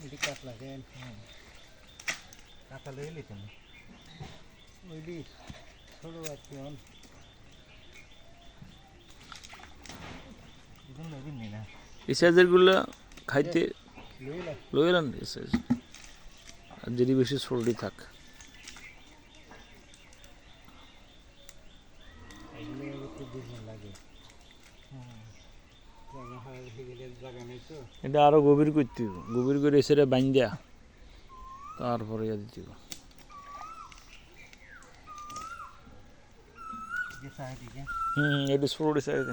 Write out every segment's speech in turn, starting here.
এটি কাতলা দেন কাতলা লয়ে লিতেন ওইটি ছোট বাচ্চা হন এগুলো লইবেন না এই সাইজেরগুলো খাইতে লইলাম এই সাইজ আর যদি বেশি সরডি থাক এটা আরো গভীর করতে হবে গভীর করে এসে বাইন দেয়া তারপরে ইয়া দিতে হবে এটা সরডি সাইজ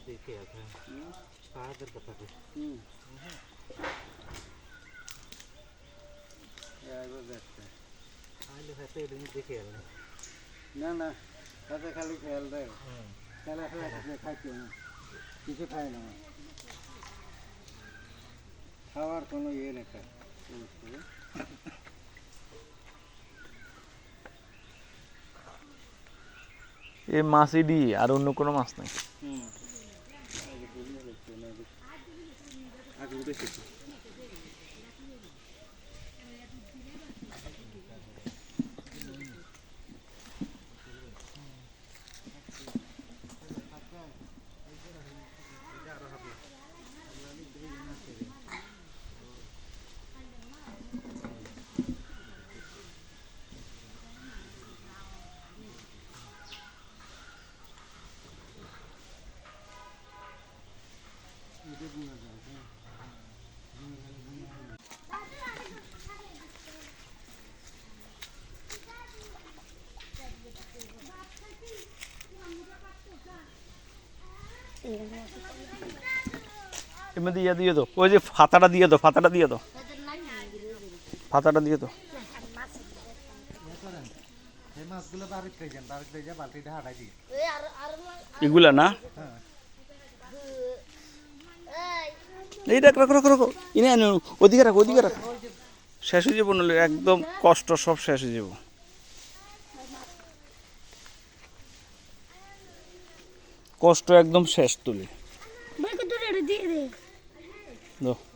দেখে আছে পাহাড়ের কথা দেখে না না তাতে খালি খেয়াল দেয় খেলা খাইতে না কিছু খায় না খাওয়ার কোনো ইয়ে নেই এই মাছ ইডি আর অন্য কোনো মাছ নাই এর মধ্যে ইয়া দিয়ে দাও ওই যে ফাতাটা দিয়ে দাও ফাতাটা দিয়ে দাও ফাতাটা দিয়ে দাও এগুলা না এই রাখ রাখ রাখ রাখো ইনে ওদিকে রাখো ওদিকে রাখো শেষ হয়ে যাবো নলে একদম কষ্ট সব শেষ হয়ে যাবো কষ্ট একদম শেষ তুলে দাও